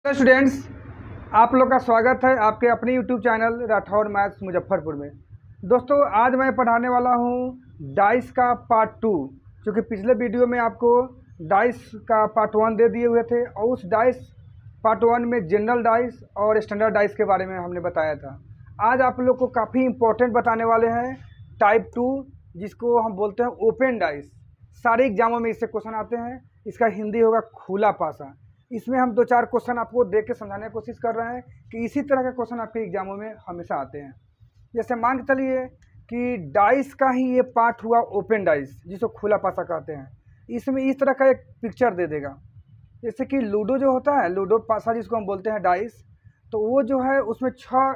Hello students, आप लोग का स्वागत है आपके अपने YouTube channel Rathore maths Muzaffarpur में। दोस्तों, आज मैं पढ़ाने वाला हूँ डाइस का पार्ट 2, क्योंकि पिछले वीडियो में आपको डाइस का पार्ट 1 दे दिए हुए थे और उस डाइस पार्ट 1 में जनरल डाइस और स्टैंडर्ड डाइस के बारे में हमने बताया था। आज आप लोग को काफ़ी इंपॉर्टेंट बताने वाले हैं टाइप 2, जिसको हम बोलते हैं ओपन डाइस। सारे एग्जामों में इससे क्वेश्चन आते हैं। इसका हिंदी होगा खुला पासा। इसमें हम 2-4 क्वेश्चन आपको देख के समझाने की कोशिश कर रहे हैं कि इसी तरह के क्वेश्चन आपके एग्जामों में हमेशा आते हैं। जैसे मान के चलिए कि डाइस का ही ये पार्ट हुआ ओपन डाइस, जिसको खुला पासा कहते हैं। इसमें इस तरह का एक पिक्चर दे देगा, जैसे कि लूडो जो होता है, लूडो पासा जिसको हम बोलते हैं डाइस, तो वो जो है उसमें 6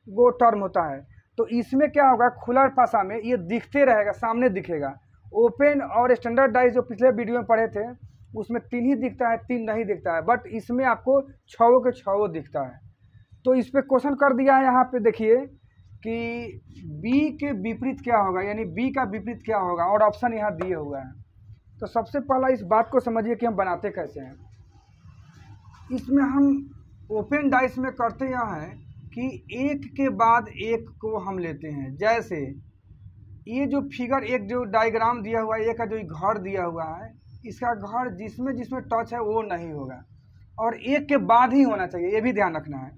गो टर्म होता है। तो इसमें क्या होगा, खुला पासा में ये दिखते रहेगा, सामने दिखेगा। ओपन और स्टैंडर्ड डाइस जो पिछले वीडियो में पढ़े थे उसमें 3 ही दिखता है, 3 नहीं दिखता है, बट इसमें आपको 6 के 6 दिखता है। तो इस पर क्वेश्चन कर दिया है यहाँ पे, देखिए कि बी के विपरीत क्या होगा, यानी बी का विपरीत क्या होगा, और ऑप्शन यहाँ दिए हुआ है। तो सबसे पहला इस बात को समझिए कि हम बनाते कैसे हैं। इसमें हम ओपन डाइस में करते यह है कि एक के बाद एक को हम लेते हैं। जैसे ये जो फिगर, एक जो डायग्राम दिया हुआ है, एक का जो घर दिया हुआ है, इसका घर जिसमें जिसमें टच है वो नहीं होगा और एक के बाद ही होना चाहिए, ये भी ध्यान रखना है।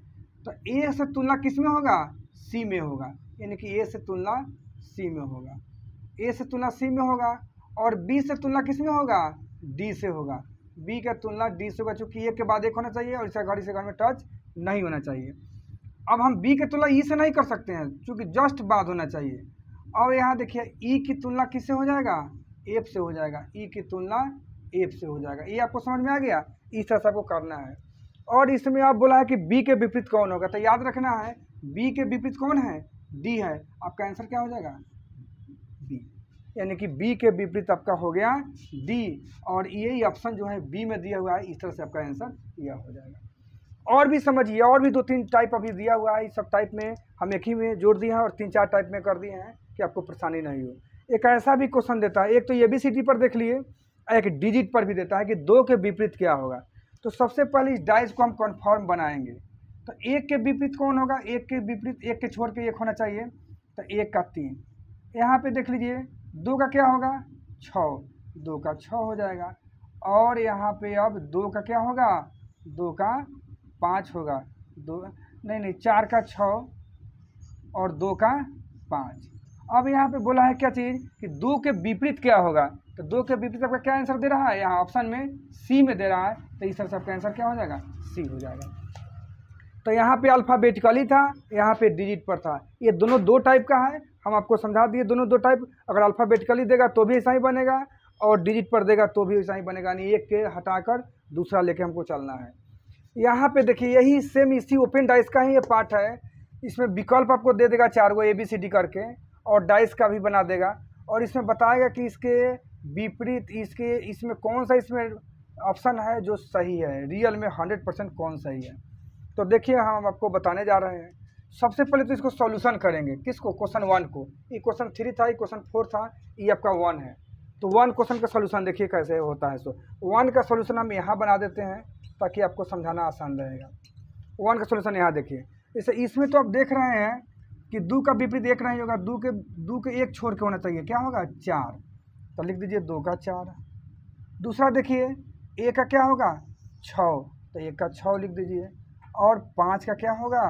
तो ए से तुलना किस में होगा, सी में होगा, यानी कि ए से तुलना सी में होगा, ए से तुलना सी में होगा। और बी से तुलना किस में होगा, डी से होगा, बी का तुलना डी से होगा, चूँकि एक के बाद एक होना चाहिए और इसका घर इस घर में टच नहीं होना चाहिए। अब हम बी की तुलना ई से नहीं कर सकते हैं, चूँकि जस्ट बाद होना चाहिए। और यहाँ देखिए ई की तुलना किससे हो जाएगा, एफ से हो जाएगा, ई की तुलना एफ से हो जाएगा। ये आपको समझ में आ गया, इस तरह से आपको करना है। और इसमें आप बोला है कि बी के विपरीत कौन होगा, तो याद रखना है बी के विपरीत कौन है, डी है। आपका आंसर क्या हो जाएगा, बी, यानी कि बी के विपरीत आपका हो गया डी। और यही ऑप्शन जो है बी में दिया हुआ है, इस तरह से आपका आंसर यह हो जाएगा। और भी समझिए, और भी 2-3 टाइप अभी दिया हुआ है। इस सब टाइप में हम एक ही में जोड़ दिए हैं और 3-4 टाइप में कर दिए हैं कि आपको परेशानी नहीं हो। एक ऐसा भी क्वेश्चन देता है, एक तो ABCD पर देख लिए, एक डिजिट पर भी देता है कि 2 के विपरीत क्या होगा। तो सबसे पहले इस डाइस को हम कन्फर्म बनाएंगे। तो 1 के विपरीत कौन होगा, 1 के विपरीत 1 के छोड़ के 1 होना चाहिए, तो 1 का 3। यहाँ पे देख लीजिए 2 का क्या होगा, 6, 2 का 6 हो जाएगा। और यहाँ पे अब 2 का क्या होगा, 2 का 5 होगा, 2 नहीं 4 का 6 और 2 का 5। अब यहाँ पे बोला है क्या चीज़ कि 2 के विपरीत क्या होगा, तो 2 के विपरीत आपका क्या आंसर दे रहा है, यहाँ ऑप्शन में सी में दे रहा है। तो इस तरह से आपका आंसर क्या हो जाएगा, सी हो जाएगा। तो यहाँ पे अल्फ़ाबेटिकली था, यहाँ पे डिजिट पर था। ये दोनों 2 टाइप का है, हम आपको समझा दिए दोनों 2 टाइप। अगर अल्फ़ाबेटिकली देगा तो भी ऐसा ही बनेगा और डिजिट पर देगा तो भी ऐसा ही बनेगा, यानी एक के हटाकर दूसरा लेके हमको चलना है। यहाँ पे देखिए यही सेम इसी ओपन डाइस का ही ये पार्ट है। इसमें विकल्प आपको दे देगा 4 गो ABCD करके, और डाइस का भी बना देगा, और इसमें बताएगा कि इसके विपरीत इसमें कौन सा इसमें ऑप्शन है जो सही है, रियल में 100% कौन सही है। तो देखिए हम आपको बताने जा रहे हैं। सबसे पहले तो इसको सॉल्यूशन करेंगे, किसको, क्वेश्चन 1 को। ये क्वेश्चन 3 था, ये क्वेश्चन 4 था, ये आपका 1 है। तो 1 क्वेश्चन का सॉल्यूशन देखिए कैसे होता है। सो 1 का सॉल्यूशन हम यहाँ बना देते हैं ताकि आपको समझाना आसान रहेगा। 1 का सॉल्यूशन यहाँ देखिए, जैसे इसमें तो आप देख रहे हैं कि 2 का विपरीत 1 नहीं होगा, 2 के 1 छोड़ के होना चाहिए, क्या होगा, 4। तो लिख दीजिए 2 का 4। दूसरा देखिए 1 का क्या होगा, 6, तो 1 का 6 लिख दीजिए। और 5 का क्या होगा,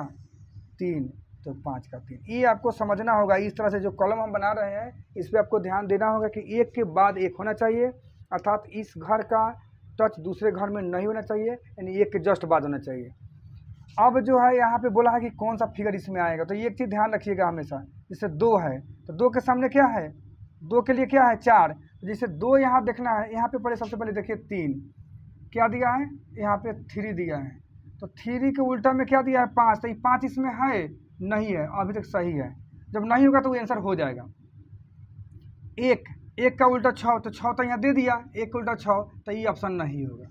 3, तो 5 का 3। ये आपको समझना होगा। इस तरह से जो कॉलम हम बना रहे हैं इस पर आपको ध्यान देना होगा कि एक के बाद एक होना चाहिए, अर्थात इस घर का टच दूसरे घर में नहीं होना चाहिए, यानी एक के जस्ट बाद होना चाहिए। अब जो है यहाँ पे बोला है कि कौन सा फिगर इसमें आएगा, तो ये एक चीज़ ध्यान रखिएगा हमेशा। जैसे 2 है तो 2 के सामने क्या है, 2 के लिए क्या है, 4। जैसे 2 यहाँ देखना है, यहाँ पे पहले सबसे पहले देखिए 3 क्या दिया है, यहाँ पे 3 दिया है। तो 3 के उल्टा में क्या दिया है, 5। तो ये 5 इसमें है नहीं है, अभी तक सही है। जब नहीं होगा तो वो आंसर हो जाएगा। 1 का उल्टा 6, तो 6 तो यहाँ दे दिया, 1 का उल्टा 6, तो ये ऑप्शन नहीं होगा।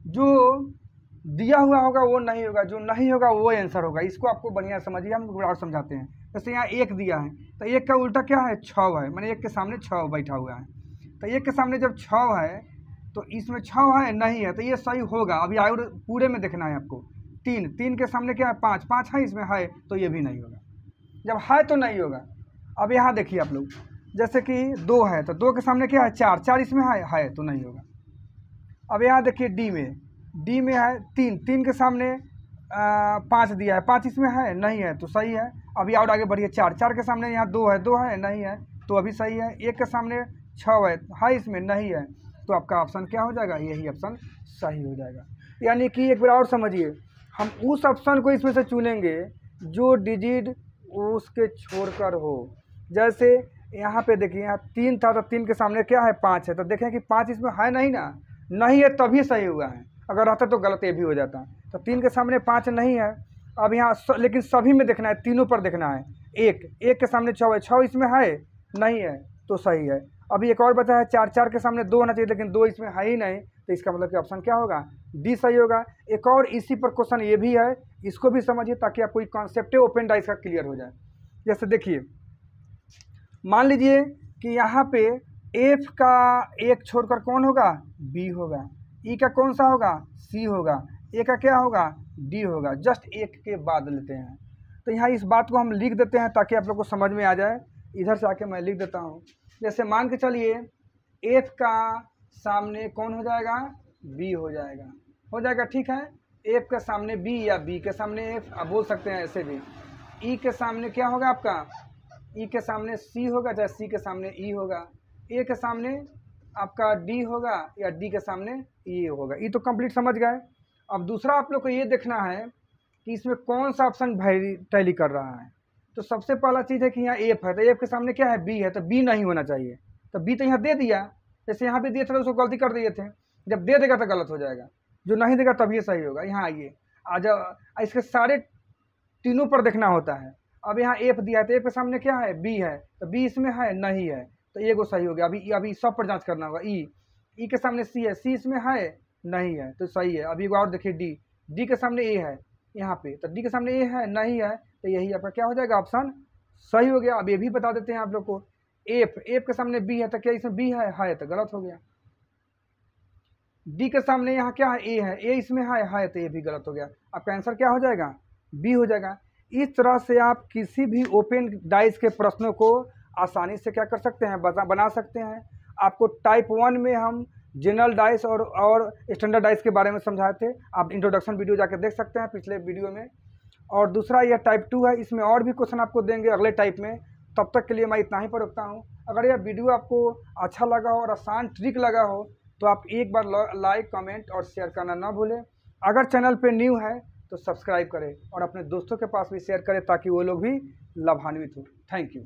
जो दिया हुआ होगा वो नहीं होगा, जो नहीं होगा वो आंसर होगा। इसको आपको बढ़िया समझिए, हम और समझाते हैं। जैसे यहाँ 1 दिया है तो 1 का उल्टा क्या है, 6 है, मैंने 1 के सामने 6 बैठा हुआ है। तो 1 के सामने जब 6 है तो इसमें 6 है नहीं है, तो ये सही होगा। अभी और पूरे में देखना है आपको। 3 के सामने क्या है 5 है, इसमें है तो ये भी नहीं होगा। जब है तो नहीं होगा। अब यहाँ देखिए आप लोग, जैसे कि 2 है तो 2 के सामने क्या है 4 इसमें है तो नहीं होगा। अब यहाँ देखिए डी में है 3 के सामने 5 दिया है, 5 इसमें है नहीं है तो सही है। अभी और आगे बढ़िए 4 के सामने यहाँ 2 है नहीं है तो अभी सही है। 1 के सामने 6 है इसमें नहीं है तो आपका ऑप्शन क्या हो जाएगा, यही ऑप्शन सही हो जाएगा। यानी कि एक बार और समझिए, हम उस ऑप्शन को इसमें से चुनेंगे जो डिजिट उसके छोड़कर हो। जैसे यहाँ पे देखिए, यहाँ 3 था तो 3 के सामने क्या है 5 है, तो देखें कि 5 इसमें है नहीं है तभी सही हुआ है। अगर रहता तो गलत ये भी हो जाता। तो 3 के सामने 5 नहीं है। अब यहाँ लेकिन सभी में देखना है, तीनों पर देखना है। 1 के सामने 6 है, 6 इसमें है नहीं है तो सही है। अभी एक और बचा है 4 के सामने 2 होना चाहिए, लेकिन 2 इसमें है ही नहीं, तो इसका मतलब कि ऑप्शन क्या होगा, डी सही होगा। एक और इसी पर क्वेश्चन ये भी है, इसको भी समझिए ताकि आपको कोई कॉन्सेप्ट ओपन डाइस का क्लियर हो जाए। जैसे देखिए, मान लीजिए कि यहाँ पे एफ का एक छोड़कर कौन होगा, बी होगा। ई का कौन सा होगा, सी होगा। ए का क्या होगा, डी होगा। जस्ट एक के बाद लेते हैं। तो यहाँ इस बात को हम लिख देते हैं ताकि आप लोग को समझ में आ जाए। इधर से आके मैं लिख देता हूँ। जैसे मान के चलिए एफ का सामने कौन हो जाएगा, बी हो जाएगा ठीक है। एफ के सामने बी या बी के सामने एफ, आप बोल सकते हैं ऐसे भी। ई के सामने क्या होगा आपका, ई के सामने सी होगा, चाहे सी के सामने ई होगा। ए के सामने आपका डी होगा या डी के सामने ई होगा। ये तो कंप्लीट समझ गए। अब दूसरा आप लोग को ये देखना है कि इसमें कौन सा ऑप्शन टैली कर रहा है। तो सबसे पहला चीज़ है कि यहाँ एफ है, तो एफ के सामने क्या है, बी है, तो बी नहीं होना चाहिए। तो बी तो यहाँ दे दिया, जैसे यहाँ भी दिए थे तो उसको गलती कर दिए थे। जब दे देगा तो गलत हो जाएगा, जो नहीं देगा तभी सही होगा। यहाँ आइए, आज इसके सारे तीनों पर देखना होता है। अब यहाँ एफ दिया है तो एफ के सामने क्या है, बी है, तो बी इसमें है नहीं है तो ये को सही हो गया। अभी सब पर जांच करना होगा। ई के सामने सी है, सी इसमें है नहीं है तो सही है। अभी और देखिए डी के सामने ए है यहाँ पे, तो डी के सामने ए है नहीं है तो यही आपका क्या हो जाएगा, ऑप्शन सही हो गया। अब ये भी बता देते हैं आप लोग को, एफ के सामने बी है तो क्या इसमें बी है तो गलत हो गया। डी के सामने यहाँ क्या है, ए है, ए इसमें है तो ये भी गलत हो गया। आपका आंसर क्या हो जाएगा, बी हो जाएगा। इस तरह से आप किसी भी ओपन डाइस के प्रश्नों को आसानी से क्या कर सकते हैं, बना सकते हैं। आपको टाइप 1 में हम जनरल डाइस और स्टैंडर्ड डाइस के बारे में समझाए थे, आप इंट्रोडक्शन वीडियो जाकर देख सकते हैं पिछले वीडियो में। और दूसरा यह टाइप 2 है, इसमें और भी क्वेश्चन आपको देंगे अगले टाइप में। तब तक के लिए मैं इतना ही पर रुकता हूँ। अगर यह वीडियो आपको अच्छा लगा हो और आसान ट्रिक लगा हो तो आप एक बार लाइक, कमेंट और शेयर करना ना भूलें। अगर चैनल पे न्यू है तो सब्सक्राइब करें और अपने दोस्तों के पास भी शेयर करें ताकि वो लोग भी लाभान्वित हो। Thank you.